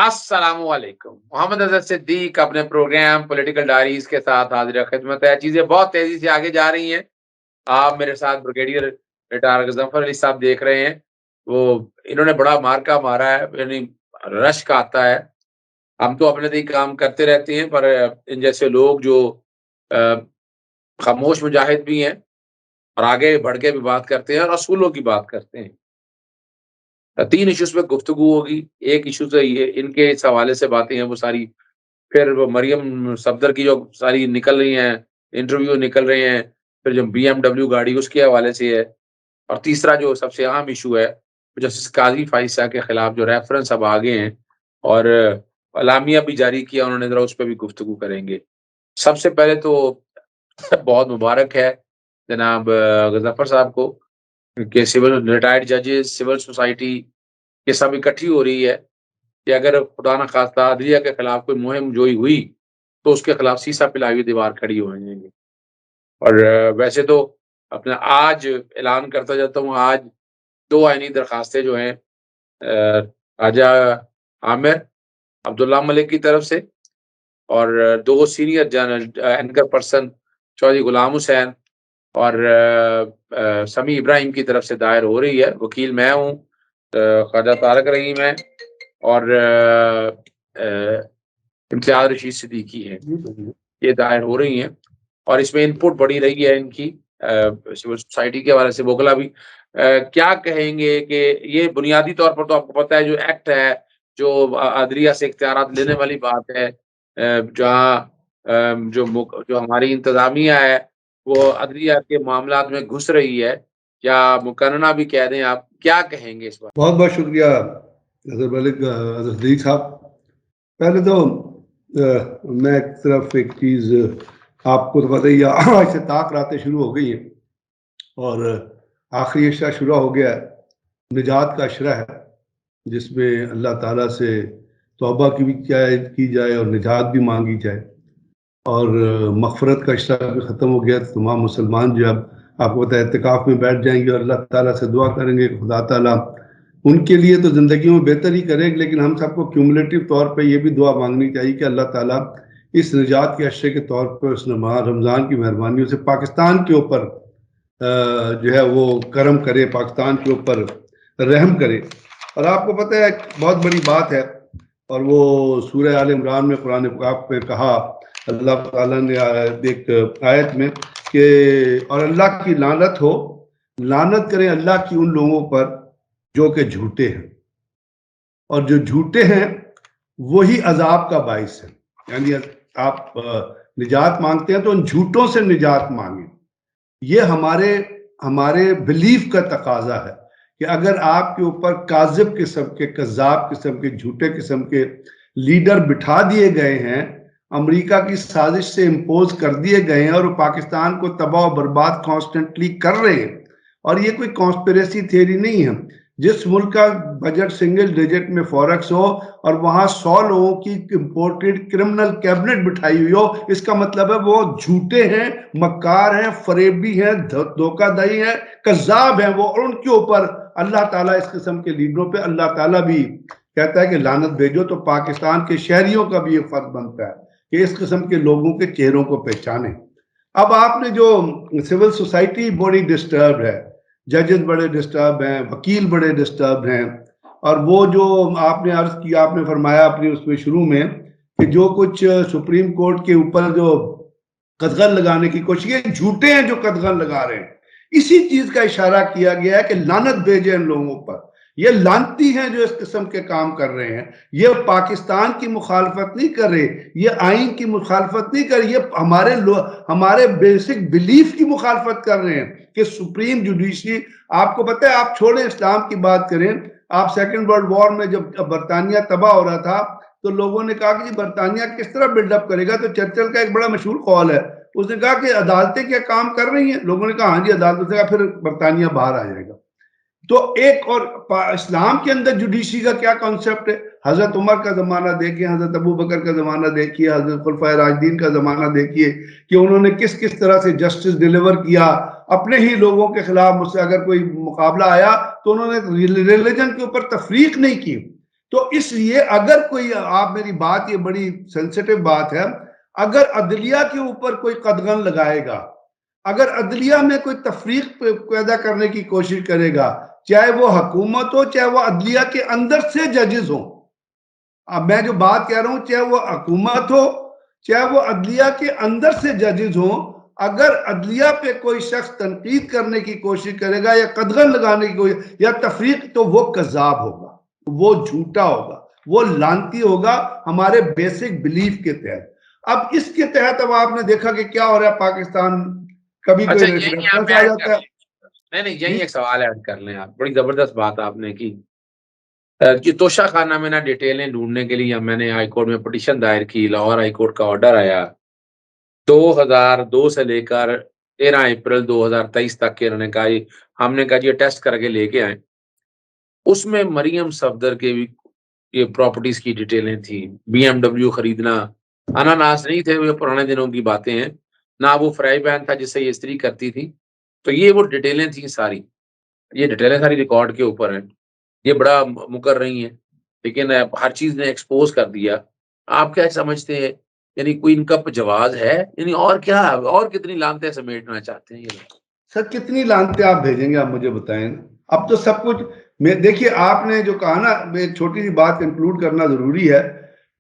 السلام علیکم، محمد اظہر صدیق اپنے پروگرام پولیٹیکل ڈائریز کے ساتھ حاضر خدمت ہے۔ چیزیں بہت تیزی سے آگے جا رہی ہیں۔ آپ میرے ساتھ بریگیڈیئر ریٹائر غضنفر علی صاحب دیکھ رہے ہیں، انہوں نے بڑا مارکا مارا ہے، یعنی رشک آتا ہے۔ ہم تو اپنے دن کام کرتے رہتے ہیں، پر ان جیسے لوگ جو خاموش مجاہد بھی ہیں اور آگے بڑھ کے بھی بات کرتے ہیں اور اصولوں کی بات کرتے ہیں۔ 3 ایشوز پہ گفتگو ہوگی۔ ایک ایشو سے یہ ان کے اس حوالے سے باتیں ہیں وہ ساری، پھر وہ مریم صفدر کی جو ساری نکل رہی ہیں، انٹرویو نکل رہے ہیں، پھر جو BMW گاڑی اس کے حوالے سے ہے، اور تیسرا جو سب سے اہم ایشو ہے جسٹس قاضی فائز صاحب کے خلاف جو ریفرنس اب آگے ہیں اور اعلامیہ بھی جاری کیا انہوں نے، ذرا اس پہ بھی گفتگو کریں گے۔ سب سے پہلے تو بہت مبارک ہے جناب غضنفر صاحب کو کہ سول ریٹائرڈ ججز سول سوسائٹی یہ سب اکٹھی ہو رہی ہے کہ اگر خدا نہ خواستہ عدلیہ کے خلاف کوئی مہم جوئی ہوئی تو اس کے خلاف سیسا پلائی ہوئی دیوار کھڑی ہو جائیں گے۔ اور ویسے تو اپنا آج اعلان کرتا جاتا ہوں، آج 2 آئینی درخواستیں جو ہیں راجہ عامر عبداللہ ملک کی طرف سے اور 2 senior general anchor person Chaudhry Ghulam Hussain اور سمیع ابراہیم کی طرف سے دائر ہو رہی ہے۔ وکیل میں ہوں، خواجہ طارق رحیم ہے اور امتیاز رشید صدیقی ہے، یہ دائر ہو رہی ہیں اور اس میں ان پٹ بڑی رہی ہے ان کی سول سوسائٹی کے حوالے سے۔ بوگلا بھی کیا کہیں گے کہ یہ بنیادی طور پر تو آپ کو پتہ ہے جو ایکٹ ہے، جو عدلیہ سے اختیارات لینے والی بات ہے، جہاں جو ہماری انتظامیہ ہے وہ عدلیہ کے معاملات میں گھس رہی ہے، یا مقننہ بھی کہہ دیں، آپ کیا کہیں گے اس بات؟ بہت بہت شکریہ اظہر ملک اظہر صدیق صاحب۔ پہلے تو میں ایک طرف ایک چیز آپ کو تو پتہ ہی آج سے طاق راتیں شروع ہو گئی ہیں اور آخری عشرہ شروع ہو گیا ہے، نجات کا عشرہ ہے جس میں اللہ تعالیٰ سے توبہ کی بھی کی جائے اور نجات بھی مانگی جائے، اور مغفرت کا عشرہ بھی ختم ہو گیا۔ تمام مسلمان جو اب آپ کو پتہ ہے اعتکاف میں بیٹھ جائیں گے اور اللہ تعالیٰ سے دعا کریں گے کہ خدا تعالیٰ ان کے لیے تو زندگیوں میں بہتر ہی کرے، لیکن ہم سب کو کیومولیٹو طور پہ یہ بھی دعا مانگنی چاہیے کہ اللہ تعالیٰ اس نجات کے عشرے کے طور پر اس رمضان کی مہربانیوں سے پاکستان کے اوپر جو ہے وہ کرم کرے، پاکستان کے اوپر رحم کرے۔ اور آپ کو پتہ ہے بہت بڑی بات ہے، اور وہ سورہ آل عمران میں قرآن پاک میں کہا اللہ تعالیٰ نے ایک آیت میں کہ اور اللہ کی لعنت ہو، لعنت کریں اللہ کی ان لوگوں پر جو کہ جھوٹے ہیں، اور جو جھوٹے ہیں وہی عذاب کا باعث ہے۔ یعنی آپ نجات مانگتے ہیں تو ان جھوٹوں سے نجات مانگیں۔ یہ ہمارے بلیف کا تقاضا ہے کہ اگر آپ کے اوپر کاذب قسم کے، کذاب قسم کے، جھوٹے قسم کے لیڈر بٹھا دیے گئے ہیں، امریکہ کی سازش سے امپوز کر دیے گئے ہیں اور وہ پاکستان کو تباہ و برباد کانسٹنٹلی کر رہے ہیں، اور یہ کوئی کانسپیریسی تھیوری نہیں ہے۔ جس ملک کا بجٹ سنگل ڈیجٹ میں فورکس ہو اور وہاں 100 لوگوں کی امپورٹڈ کرمنل کیبنٹ بٹھائی ہوئی ہو، اس کا مطلب ہے وہ جھوٹے ہیں، مکار ہیں، فریبی ہیں، دھوکہ دہی ہیں، کذاب ہیں وہ، اور ان کے اوپر اللہ تعالیٰ اس قسم کے لیڈروں پہ اللہ تعالیٰ بھی کہتا ہے کہ لعنت بھیجو۔ تو پاکستان کے شہریوں کا بھی یہ فرض بنتا ہے کہ اس قسم کے لوگوں کے چہروں کو پہچانیں۔ اب آپ نے جو سول سوسائٹی بڑی ڈسٹرب ہے، ججز بڑے ڈسٹرب ہیں، وکیل بڑے ڈسٹرب ہیں، اور وہ جو آپ نے عرض کیا، آپ نے فرمایا اپنی اس میں شروع میں کہ جو کچھ سپریم کورٹ کے اوپر جو قدغن لگانے کی کوشش، یہ جھوٹے ہیں جو قدغن لگا رہے ہیں۔ اسی چیز کا اشارہ کیا گیا ہے کہ لعنت بھیجے ان لوگوں پر، یہ لعنتی ہیں جو اس قسم کے کام کر رہے ہیں۔ یہ پاکستان کی مخالفت نہیں کر رہے، یہ آئین کی مخالفت نہیں کر رہے، یہ ہمارے بیسک بلیف کی مخالفت کر رہے ہیں کہ سپریم جوڈیشری، آپ کو پتہ ہے، آپ چھوڑیں اسلام کی بات کریں، آپ سیکنڈ ورلڈ وار میں جب برطانیہ تباہ ہو رہا تھا تو لوگوں نے کہا کہ جی برطانیہ کس طرح بلڈ اپ کرے گا، تو چرچل کا ایک بڑا مشہور قول ہے، اس نے کہا کہ عدالتیں کیا کام کر رہی ہیں؟ لوگوں نے کہا ہاں جی عدالتوں سے، پھر برطانیہ باہر آ جائے گا۔ تو ایک اور اسلام کے اندر جوڈیشری کا کیا کانسیپٹ ہے؟ حضرت عمر کا زمانہ دیکھیے، حضرت ابو بکر کا زمانہ دیکھیے، حضرت خلفائے راشدین کا زمانہ دیکھیے کہ انہوں نے کس کس طرح سے جسٹس ڈیلیور کیا اپنے ہی لوگوں کے خلاف۔ مجھ سے اگر کوئی مقابلہ آیا تو انہوں نے ریلیجن کے اوپر تفریق نہیں کی تو اس لیے اگر کوئی, آپ میری بات, یہ بڑی سینسیٹیو بات ہے, اگر عدلیہ کے اوپر کوئی قدغن لگائے گا, اگر عدلیہ میں کوئی تفریق پیدا کرنے کی کوشش کرے گا, چاہے وہ حکومت ہو چاہے وہ عدلیہ کے اندر سے ججز ہوں, اب میں جو بات کہہ رہا ہوں چاہے وہ حکومت ہو چاہے وہ عدلیہ کے اندر سے ججز ہوں, اگر عدلیہ پہ کوئی شخص تنقید کرنے کی کوشش کرے گا یا قدغن لگانے کی کوشش یا تفریق, تو وہ کذاب ہوگا, وہ جھوٹا ہوگا, وہ لانتی ہوگا ہمارے بیسک بلیف کے تحت. اب اس کے تحت اب آپ نے دیکھا کہ کیا ہو رہا ہے پاکستان, کبھی کوئی ریفرنس آ جاتا ہے. نہیں یہی ایک سوال ایڈ کر لیں آپ, بڑی زبردست بات آپ نے کی کہ توشہ خانہ میں نا ڈیٹیلیں ڈھونڈنے کے لیے میں نے ہائی کورٹ میں پٹیشن دائر کی, لاہور ہائی کورٹ کا آرڈر آیا 2002 سے لے کر 13 اپریل 2023 تک کے, انہوں نے کہا ہم نے کہا یہ ٹیسٹ کر کے لے کے آئیں. اس میں مریم صفدر کے بھی یہ پراپرٹیز کی ڈیٹیلیں تھیں, بی ایم ڈبلیو خریدنا, اناناس نہیں تھے, وہ پرانے دنوں کی باتیں ہیں, نہ وہ فرائی پین تھا جس سے یہ استری کرتی تھی, تو یہ وہ ڈیٹیلیں تھیں ساری, یہ ڈیٹیلیں ساری ریکارڈ کے اوپر ہیں, یہ بڑا مکر رہی ہیں, لیکن ہر چیز نے ایکسپوز کر دیا. آپ کیا سمجھتے ہیں, یعنی کوئی ان کا جواز ہے, یعنی اور کیا, اور کتنی لانتیں سمیٹنا چاہتے ہیں یہ لوگ؟ سر کتنی لانتیں آپ بھیجیں گے, آپ مجھے بتائیں. اب تو سب کچھ دیکھیے, آپ نے جو کہا نا, ایک چھوٹی سی بات کنکلوڈ کرنا ضروری ہے.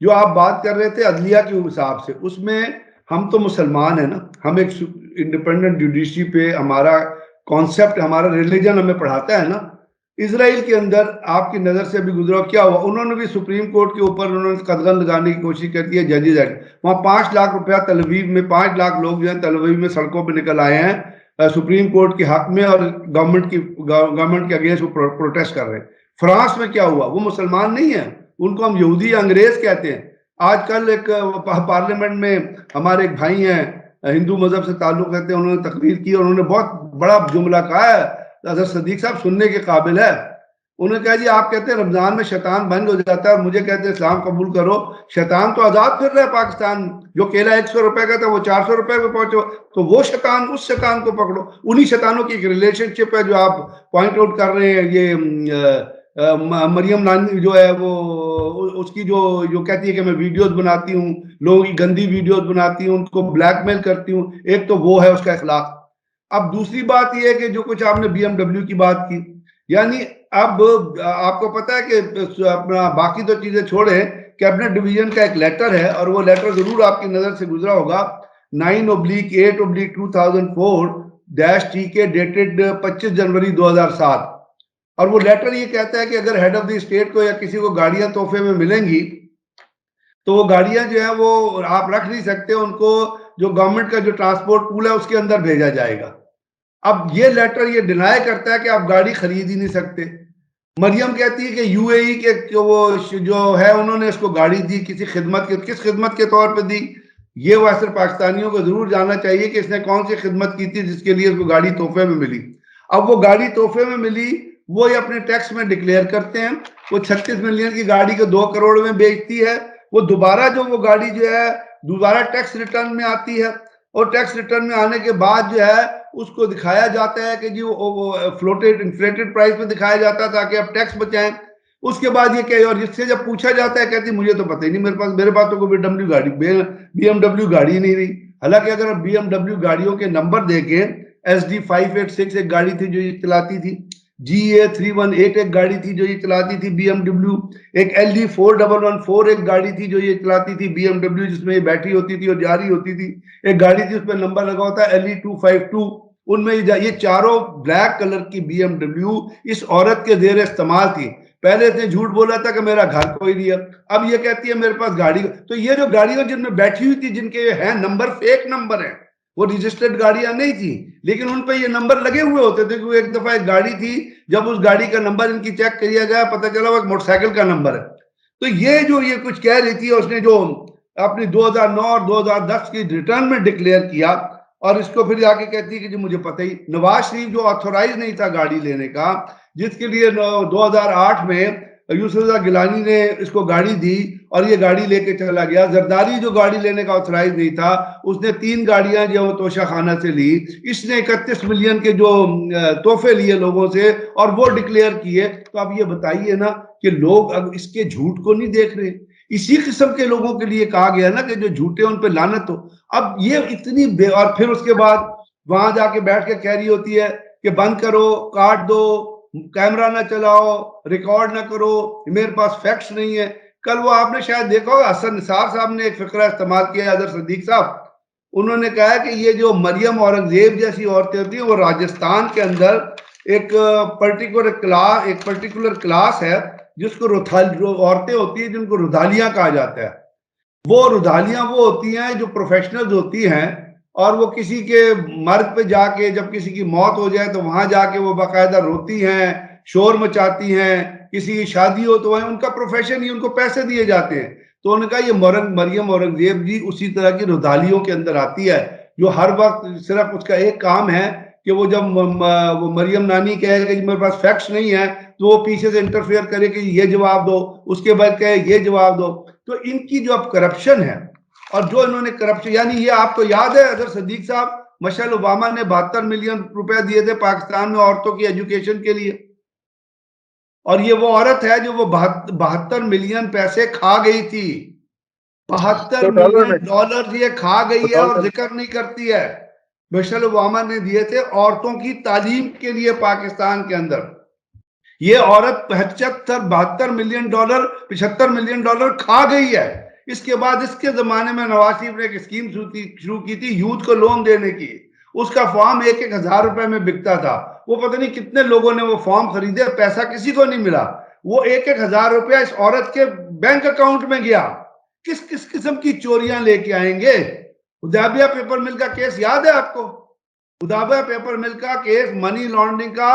جو آپ بات کر رہے تھے عدلیہ کے حساب سے, اس میں ہم تو مسلمان ہیں نا, ہم ایک انڈیپینڈنٹ جوڈیشری پہ ہمارا کانسیپٹ, ہمارا ریلیجن ہمیں پڑھاتا ہے نا. اسرائیل کے اندر آپ کی نظر سے بھی گزرا, کیا ہوا, انہوں نے بھی سپریم کورٹ کے اوپر انہوں نے قدغن لگانے کی کوشش کرتی ہے, ججز ایکٹ, وہاں 5 لاکھ روپیہ تل ابیب میں, 5 لاکھ لوگ جو ہیں تل ابیب میں سڑکوں پہ نکل آئے ہیں سپریم کورٹ کے حق میں, اور گورنمنٹ کے اگینسٹ وہ پروٹیسٹ کر رہے ہیں. فرانس میں کیا ہوا, وہ مسلمان نہیں ہیں, ان کو ہم یہودی یا انگریز کہتے ہیں. آج کل ایک پارلیمنٹ میں ہمارے ایک بھائی ہیں ہندو مذہب سے تعلق رکھتے ہیں, انہوں نے تقریر کی اور انہوں نے بہت بڑا جملہ کہا ہے, حضرت صدیق صاحب سننے کے قابل ہے. انہوں نے کہا جی آپ کہتے ہیں رمضان میں شیطان بند ہو جاتا ہے, اور مجھے کہتے ہیں اسلام قبول کرو, شیطان تو آزاد پھر رہا ہے پاکستان, جو کیلا 100 روپے کا تھا وہ 400 روپے پہ پہنچو, تو وہ شیطان, اس شیطان کو پکڑو. انہی شیطانوں کی ایک ریلیشن شپ ہے جو آپ پوائنٹ آؤٹ کر رہے ہیں. یہ مریم نانی جو ہے, وہ اس کی جو کہتی ہے کہ میں ویڈیوز بناتی ہوں, لوگوں کی گندی ویڈیوز بناتی ہوں, ان کو بلیک میل کرتی ہوں, ایک تو وہ ہے اس کا اخلاق. اب دوسری بات یہ ہے کہ جو کچھ آپ نے بی ایم ڈبلیو کی بات کی, یعنی اب آپ کو پتا ہے کہ اپنا باقی تو چیزیں چھوڑیں, کیبنٹ ڈویژن کا ایک لیٹر ہے, اور وہ لیٹر ضرور آپ کی نظر سے گزرا ہوگا, 9/8/2004 ڈیٹڈ 25 جنوری 2007. اور وہ لیٹر یہ کہتا ہے کہ اگر ہیڈ آف دی اسٹیٹ کو یا کسی کو گاڑیاں تحفے میں ملیں گی, تو وہ گاڑیاں جو ہیں وہ آپ رکھ نہیں سکتے, ان کو جو گورنمنٹ کا جو ٹرانسپورٹ پول ہے اس کے اندر بھیجا جائے گا. اب یہ لیٹر یہ ڈینائی کرتا ہے کہ آپ گاڑی خرید ہی نہیں سکتے. مریم کہتی ہے کہ یو اے ای کے وہ جو ہے انہوں نے اس کو گاڑی دی کسی خدمت کے, کس خدمت کے طور پہ دی, یہ ویسے پاکستانیوں کو ضرور جاننا چاہیے کہ اس نے کون سی خدمت کی تھی جس کے لیے اس کو گاڑی تحفے میں ملی. اب وہ گاڑی تحفے میں ملی, وہ یہ اپنے ٹیکس میں ڈکلیئر کرتے ہیں, وہ 36 ملین کی گاڑی کو 2 کروڑ میں بیچتی ہے, وہ دوبارہ جو وہ گاڑی جو ہے دوبارہ ٹیکس ریٹرن میں آتی ہے, اور ٹیکس ریٹرن میں آنے کے بعد جو ہے اس کو دکھایا جاتا ہے کہ جی وہ فلوٹیڈ انفلیٹڈ پرائس پہ دکھایا جاتا ہے تاکہ آپ ٹیکس بچائیں. اس کے بعد یہ کہ, اور جس سے جب پوچھا جاتا ہے کہتی مجھے تو پتہ ہی نہیں, میرے پاس تو کوئی بی ایم ڈبلیو گاڑی نہیں رہی. حالانکہ اگر آپ بی ایم ڈبلیو گاڑیوں کے نمبر دیکھیں, SD586 ایک گاڑی تھی جو یہ چلاتی تھی, GA318 ایک گاڑی تھی جو یہ چلاتی تھی بی ایم ڈبلیو, ایک LD4114 ایک گاڑی تھی جو یہ چلاتی تھی بی ایم ڈبلیو, جس میں یہ بیٹھی ہوتی تھی اور جاری ہوتی تھی, ایک گاڑی تھی اس پہ نمبر لگا ہوتا ہے LE252. ان میں یہ چاروں بلیک کلر کی بی ایم ڈبلیو اس عورت کے زیر استعمال تھی. پہلے اس نے جھوٹ بولا تھا کہ میرا گھر کوئی نہیں ہے, اب یہ کہتی ہے میرے پاس گاڑی. تو یہ جو گاڑیاں جن میں بیٹھی ہوئی تھی, جن کے ہیں نمبر فیک نمبر ہیں, وہ رجسٹرڈ گاڑیاں نہیں تھی, لیکن ان پہ یہ نمبر لگے ہوئے ہوتے تھے. کہ ایک دفعہ ایک گاڑی تھی, جب اس گاڑی کا نمبر ان کی چیک کیا گیا, پتہ چلا وہ ایک موٹر سائیکل کا نمبر ہے. تو یہ جو یہ کچھ کہہ رہی تھی, اس نے جو اپنی 2009 اور 2010 کی ریٹرن میں ڈکلیئر کیا, اور اس کو پھر جا کے کہتی ہے کہ جی مجھے پتہ ہی. نواز شریف جو آتھورائز نہیں تھا گاڑی لینے کا, جس کے لیے 2008 میں یوسف رضا گیلانی نے اس کو گاڑی دی اور یہ گاڑی لے کے چلا گیا. زرداری جو گاڑی لینے کا آتھورائز نہیں تھا, اس نے 3 گاڑیاں جو توشہ خانہ سے لی. اس نے 31 ملین کے جو تحفے لیے لوگوں سے اور وہ ڈکلیئر کیے. تو اب یہ بتائیے نا کہ لوگ اب اس کے جھوٹ کو نہیں دیکھ رہے. اسی قسم کے لوگوں کے لیے کہا گیا نا کہ جو جھوٹے ان پہ لعنت ہو. اب یہ اتنی اور پھر اس کے بعد وہاں جا کے بیٹھ کے کہہ رہی ہوتی ہے کہ بند کرو, کاٹ دو, کیمرہ نہ چلاؤ, ریکارڈ نہ کرو, میرے پاس فیکٹس نہیں ہے. کل وہ آپ نے شاید دیکھا ہوگا حسن نثار صاحب نے ایک فقرہ استعمال کیا, اظہر صدیق صاحب, انہوں نے کہا کہ یہ جو مریم اورنگزیب جیسی عورتیں ہوتی ہیں وہ راجستھان کے اندر ایک پرٹیکولر کلاس ہے جس کو عورتیں ہوتی ہیں جن کو رودالیاں کہا جاتا ہے. وہ رودالیاں وہ ہوتی ہیں جو پروفیشنلز ہوتی ہیں اور وہ کسی کے مرد پہ جا کے جب کسی کی موت ہو جائے تو وہاں جا کے وہ باقاعدہ روتی ہیں, شور مچاتی ہیں, کسی کی شادی ہو تو ان کا پروفیشن ہی, ان کو پیسے دیے جاتے ہیں. تو انہوں نے کہا یہ مریم اورنگزیب جی اسی طرح کی رودالیوں کے اندر آتی ہے جو ہر وقت صرف اس کا ایک کام ہے کہ وہ جب وہ مریم نانی کہے کہ میرے پاس فیکٹس نہیں ہے تو وہ پیچھے سے انٹرفیئر کرے کہ یہ جواب دو, اس کے بعد کہے یہ جواب دو. تو ان کی جو اب کرپشن ہے اور جو انہوں نے کرپشن, یعنی یہ آپ کو یاد ہے اظہر صدیق صاحب, مشل اوباما نے 72 ملین روپے دیے تھے پاکستان میں عورتوں کی ایجوکیشن کے لیے, اور یہ وہ عورت ہے جو وہ 72 ملین پیسے کھا گئی تھی. 72 ملین ڈالر یہ کھا گئی ہے اور ذکر نہیں کرتی ہے. مشل اوباما نے دیے تھے عورتوں کی تعلیم کے لیے پاکستان کے اندر. یہ عورت 72 ملین ڈالر 75 ملین ڈالر کھا گئی ہے. اس کے بعد اس کے زمانے میں نواز شریف نے ایک اسکیم شروع کی تھی یوتھ کو لون دینے کی. اس کا فارم 1,000 روپے میں بکتا تھا. وہ پتہ نہیں کتنے لوگوں نے وہ فارم خریدے, پیسہ کسی کو نہیں ملا. وہ 1,000 روپیہ اس عورت کے بینک اکاؤنٹ میں گیا. کس قسم کی چوریاں لے کے آئیں گے. حدیبیہ پیپر مل کا کیس یاد ہے آپ کو؟ حدیبیہ پیپر مل کا کیس منی لانڈرنگ کا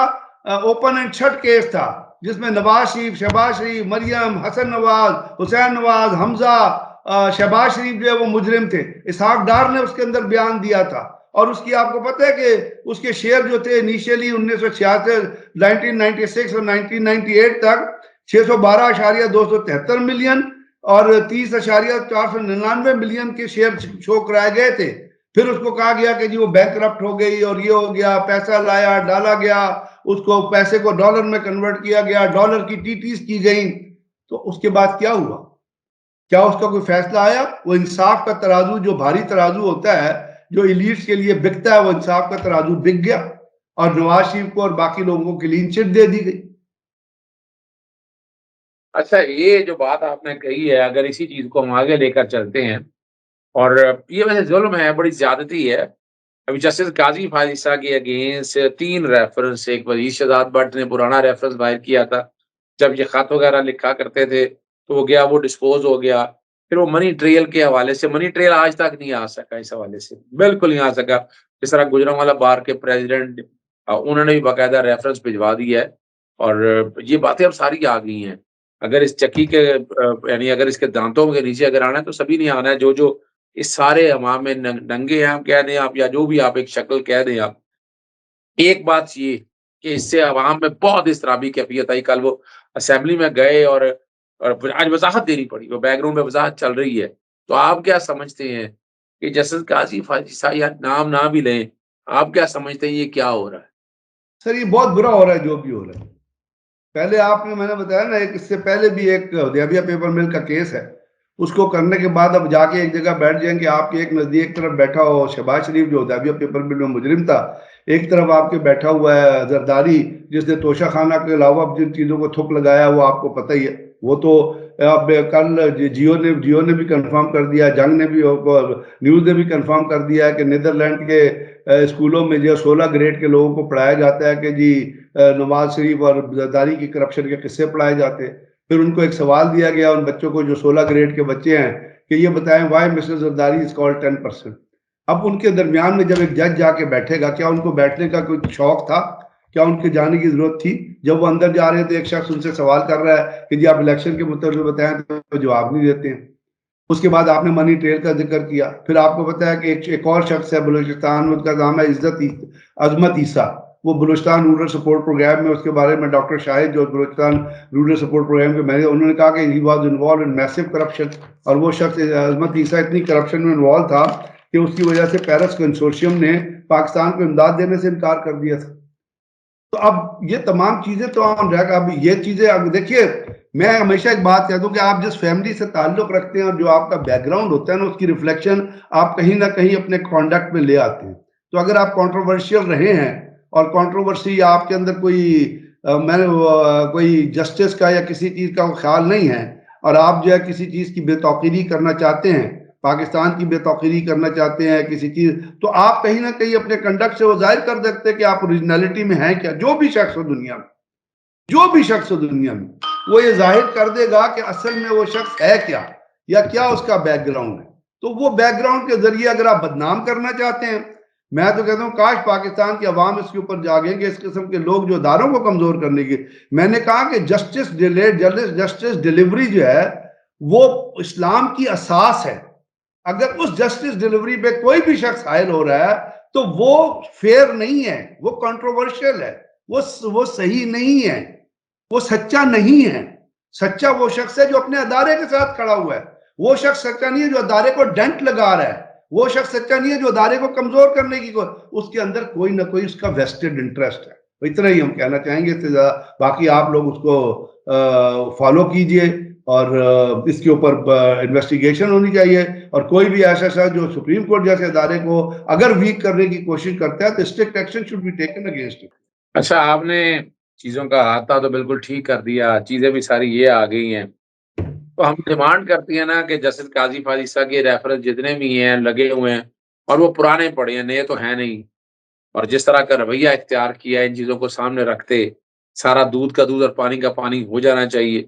اوپن اینڈ شٹ کیس تھا جس میں نواز شریف, شہباز شریف, مریم, حسن نواز, حسین نواز, حمزہ, شہباز شریف جو ہے وہ مجرم تھے. اسحاق ڈار نے اس کے اندر بیان دیا تھا, اور اس کی آپ کو پتہ ہے کہ اس کے شیئر جو تھے انیشیلی 1966 1996 اور 1998 تک 612.273 ملین اور 30.499 ملین کے شیئر شو کرائے گئے تھے. پھر اس کو کہا گیا کہ جی وہ بینکرپٹ ہو گئی اور یہ ہو گیا, پیسہ لایا ڈالا گیا, اس کو پیسے کو ڈالر میں کنورٹ کیا گیا, ڈالر کی ٹیز کی گئیں. تو اس کے بعد کیا ہوا؟ کیا اس کا کوئی فیصلہ آیا؟ وہ انصاف کا ترازو جو بھاری ترازو ہوتا ہے جو ایلیٹس کے لیے بکتا ہے, وہ انصاف کا ترازو بک گیا اور نواز شریف کو اور باقی لوگوں کو کلین چٹ دے دی گئی. اچھا, یہ جو بات آپ نے کہی ہے اگر اسی چیز کو ہم آگے لے کر چلتے ہیں, اور یہ ویسے ظلم ہے, بڑی زیادتی ہے. ابھی جسٹس قاضی فاضل عیسیٰ کے اگینسٹ 3 ریفرنس, ایک وزیر شہزاد بٹ نے پرانا ریفرنس باہر کیا تھا جب یہ خط وغیرہ لکھا کرتے تھے تو وہ گیا, وہ ڈسپوز ہو گیا. پھر وہ منی ٹریل کے حوالے سے, منی ٹریل آج تک نہیں آ سکا, اس حوالے سے بالکل نہیں آ سکا. جس طرح گجرانوالہ بار کے پریزیڈنٹ انہوں نے بھی باقاعدہ ریفرنس بھجوا دیا ہے, اور یہ باتیں اب ساری آ گئی ہیں. اگر اس چکی کے یعنی اگر اس کے دانتوں کے نیچے اگر آنا ہے تو سبھی نہیں آنا ہے, جو اس سارے عوام میں ننگے ہیں ہم کہہ دیں آپ, یا جو بھی آپ ایک شکل کہہ دیں آپ. ایک بات یہ کہ اس سے عوام میں بہت اضطرابی کیفیت آئی. کل وہ اسمبلی میں گئے اور آج وضاحت دینی پڑی, وہ بیک گراؤنڈ میں وضاحت چل رہی ہے. تو آپ کیا سمجھتے ہیں کہ جسٹس قاضی فاضل عیسیٰ یا نام نہ بھی لیں, آپ کیا سمجھتے ہیں یہ کیا ہو رہا ہے؟ سر یہ بہت برا ہو رہا ہے جو بھی ہو رہا ہے. پہلے آپ نے, میں نے بتایا نا, ایک اس سے پہلے بھی ایک حدیبیہ پیپر مل کا کیس ہے, اس کو کرنے کے بعد اب جا کے ایک جگہ بیٹھ جائیں کہ آپ کے ایک نزدیک طرف بیٹھا ہو شہباز شریف جو حدیبیہ پیپر مل میں مجرم تھا, ایک طرف آپ کے بیٹھا ہوا ہے زرداری جس نے توشہ خانہ کے علاوہ جن چیزوں کو تھوک لگایا وہ آپ کو پتہ ہی ہے. وہ تو اب کل جیو نے بھی کنفرم کر دیا, جنگ نے بھی, نیوز نے بھی کنفرم کر دیا ہے کہ نیدرلینڈ کے اسکولوں میں جو 16 گریڈ کے لوگوں کو پڑھایا جاتا ہے کہ جی نواز شریف اور زرداری کی کرپشن کے قصے پڑھائے جاتے ہیں. پھر ان کو ایک سوال دیا گیا ان بچوں کو جو 16 گریڈ کے بچے ہیں کہ یہ بتائیں why Mr Zardari is called 10%. اب ان کے درمیان میں جب ایک جج جا کے بیٹھے گا, کیا ان کو بیٹھنے کا کوئی شوق تھا؟ کیا ان کے جانے کی ضرورت تھی؟ جب وہ اندر جا رہے تھے ایک شخص ان سے سوال کر رہا ہے کہ جی آپ الیکشن کے متعلق بتائیں تو جواب نہیں دیتے ہیں. اس کے بعد آپ نے منی ٹریل کا ذکر کیا. پھر آپ کو پتا ہے کہ ایک اور شخص ہے بلوچستان, اس کا نام ہے عظمت عیسیٰ, وہ بلوچستان رورل سپورٹ پروگرام میں, اس کے بارے میں ڈاکٹر شاہد جو بلوچستان رورل سپورٹ پروگرام کے مینیجر, انہوں نے کہا کہ he was involved in massive corruption. اور وہ شخص عظمت عیسیٰ اتنی کرپشن میں انوالو تھا کہ اس کی وجہ سے پیرس کنسورشیم نے پاکستان کو امداد دینے سے انکار کر دیا تھا. تو اب یہ تمام چیزیں تو عام رہ گا. اب یہ چیزیں اب دیکھیے میں ہمیشہ ایک بات کہتا ہوں کہ آپ جس فیملی سے تعلق رکھتے ہیں اور جو آپ کا بیک گراؤنڈ ہوتا ہے نا، اس کی ریفلیکشن آپ کہیں نہ کہیں اپنے کانڈکٹ میں لے آتے ہیں. تو اگر آپ کنٹروورشیل رہے ہیں اور کنٹروورسی آپ کے اندر کوئی جسٹس کا یا کسی چیز کا خیال نہیں ہے، اور آپ جو ہے کسی چیز کی بے توقیری کرنا چاہتے ہیں، پاکستان کی بے توقیری کرنا چاہتے ہیں کسی چیز، تو آپ کہیں نہ کہیں اپنے کنڈکٹ سے وہ ظاہر کر دیتے کہ آپ اوریجنلٹی میں ہیں کیا. جو بھی شخص ہو دنیا میں، جو بھی شخص ہو دنیا میں، وہ یہ ظاہر کر دے گا کہ اصل میں وہ شخص ہے کیا یا کیا اس کا بیک گراؤنڈ ہے. تو وہ بیک گراؤنڈ کے ذریعے اگر آپ بدنام کرنا چاہتے ہیں، میں تو کہتا ہوں کاش پاکستان کی عوام اس کے اوپر جاگیں گے، اس قسم کے لوگ جو اداروں کو کمزور کرنے کے. میں نے کہا کہ جسٹس ڈیلیڈ جسٹس ڈیلیوری جو ہے وہ اسلام کی اساس ہے. اگر اس جسٹس ڈیلیوری پہ کوئی بھی شخص حائل ہو رہا ہے تو وہ فیئر نہیں ہے، وہ کنٹروورشل ہے، وہ صحیح نہیں ہے، وہ سچا نہیں ہے. سچا وہ شخص ہے جو اپنے ادارے کے ساتھ کھڑا ہوا ہے. وہ شخص سچا نہیں ہے جو ادارے کو ڈنٹ لگا رہا ہے. وہ شخص سچا نہیں ہے جو ادارے کو کمزور کرنے کی اس کے اندر کوئی نہ کوئی اس کا ویسٹڈ انٹرسٹ ہے. اتنا ہی ہم کہنا چاہیں گے. اس سے زیادہ باقی آپ لوگ اس کو فالو کیجئے اور اس کے اوپر انویسٹیگیشن ہونی چاہیے. اور کوئی بھی ایسا شخص جو سپریم کورٹ جیسے ادارے کو اگر ویک کرنے کی کوشش کرتا ہے تو strict action should be taken against it. اچھا، آپ نے چیزوں کا احاطہ تو بالکل ٹھیک کر دیا، چیزیں بھی ساری یہ آ گئی ہیں. تو ہم ڈیمانڈ کرتی ہیں نا کہ جسٹس قاضی فاضل کے ریفرنس جتنے بھی ہیں لگے ہوئے ہیں اور وہ پرانے پڑے ہیں، نئے تو ہیں نہیں. اور جس طرح کا رویہ اختیار کیا ہے ان چیزوں کو سامنے رکھتے، سارا دودھ کا دودھ اور پانی کا پانی ہو جانا چاہیے.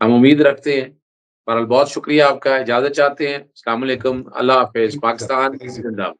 ہم امید رکھتے ہیں. بہرحال بہت شکریہ آپ کا. اجازت چاہتے ہیں. السلام علیکم. اللہ حافظ. پاکستان زندہ باد.